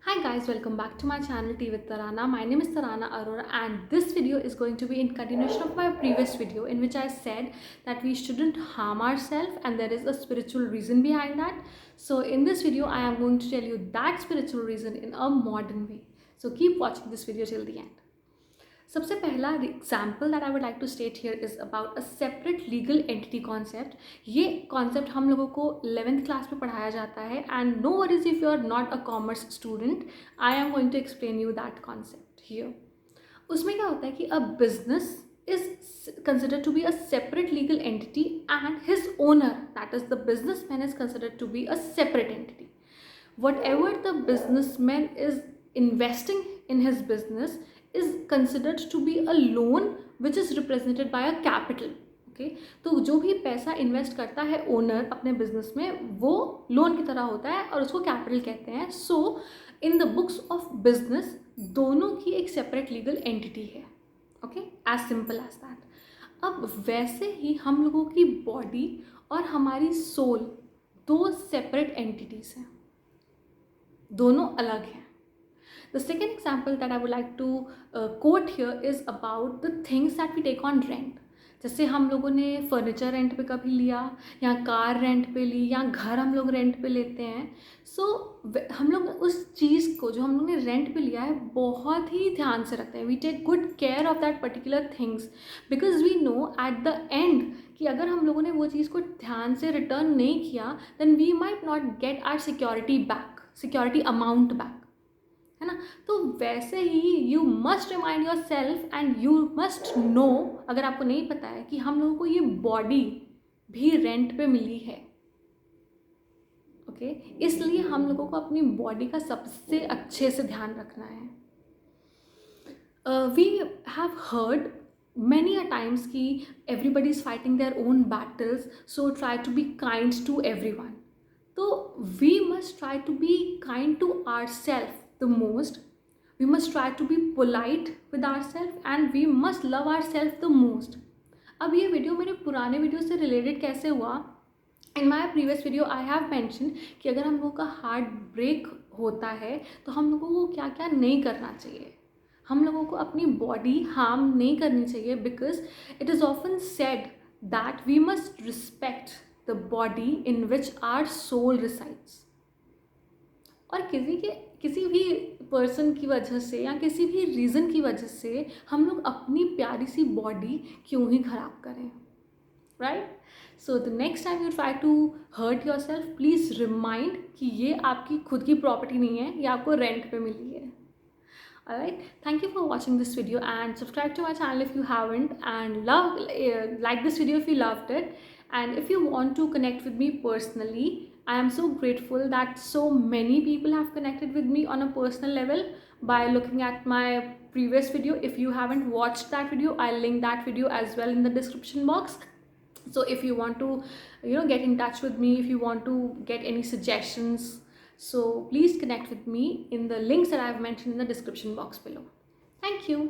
Hi guys, welcome back to my channel Tea with Tarana. My name is Tarana Arora and this video is going to be in continuation of my previous video in which I said that we shouldn't harm ourselves and there is a spiritual reason behind that. So in this video, I am going to tell you that spiritual reason in a modern way. So keep watching this video till the end. सबसे पहला example that I would like to state here is about a separate legal entity concept. ये concept हम लोगों को 11th class में पढ़ाया जाता है and no worries if you are not a commerce student, I am going to explain you that concept here. उसमें क्या होता है कि a business is considered to be a separate legal entity and his owner, that is the businessman, is considered to be a separate entity. Whatever the businessman is investing in his business is considered to be a loan which is represented by a capital. Okay, तो जो भी पैसा invest करता है owner अपने business में वो loan की तरह होता है और उसको कैपिटल कहते हैं. So in the books of business दोनों की एक सेपरेट लीगल एंटिटी है. Okay, as simple as that. अब वैसे ही हम लोगों की बॉडी और हमारी सोल दो सेपरेट एंटिटीज हैं, दोनों अलग हैं. The second example that I would like to quote here is about the things that we take on rent. जैसे हम लोगों ने फर्नीचर रेंट पे कभी लिया या कार रेंट पे ली या घर हम लोग रेंट पे लेते हैं. सो हम लोग उस चीज़ को जो हम लोग ने रेंट पे लिया है बहुत ही ध्यान से रखते हैं. We take good care of that particular things because we know at the end कि अगर हम लोगों ने वो चीज़ को ध्यान से रिटर्न नहीं किया then we might not get our security back, security amount back, है ना. तो वैसे ही you must remind your self and you must know, अगर आपको नहीं पता है, कि हम लोगों को ये बॉडी भी रेंट पे मिली है. ओके, इसलिए हम लोगों को अपनी बॉडी का सबसे अच्छे से ध्यान रखना है. We have heard many a times कि everybody is fighting their own battles, so try to be kind to everyone. So we must try to be kind to ourselves the most. We must try to be polite with ourselves and we must love ourselves the most. अब ये video मेरे पुराने video से related कैसे हुआ? In my previous video I have mention कि अगर हम लोगों का हार्ट ब्रेक होता है तो हम लोगों को क्या क्या नहीं करना चाहिए. हम लोगों को अपनी बॉडी हार्म नहीं करनी चाहिए because it is often said that we must respect the body in which our soul resides. और किसी भी पर्सन की वजह से या किसी भी रीज़न की वजह से हम लोग अपनी प्यारी सी बॉडी क्यों ही ख़राब करें, right. So the next time you try to hurt yourself, please remind कि ये आपकी खुद की प्रॉपर्टी नहीं है, ये आपको रेंट पे मिली है. Alright, thank you for watching this video and subscribe to my channel if you haven't, and like this video if you loved it. And if you want to connect with me personally, I am so grateful that so many people have connected with me on a personal level by looking at my previous video. If you haven't watched that video, I'll link that video as well in the description box. So if you want to get in touch with me, if you want to get any suggestions, so please connect with me in the links that I have mentioned in the description box below. Thank you.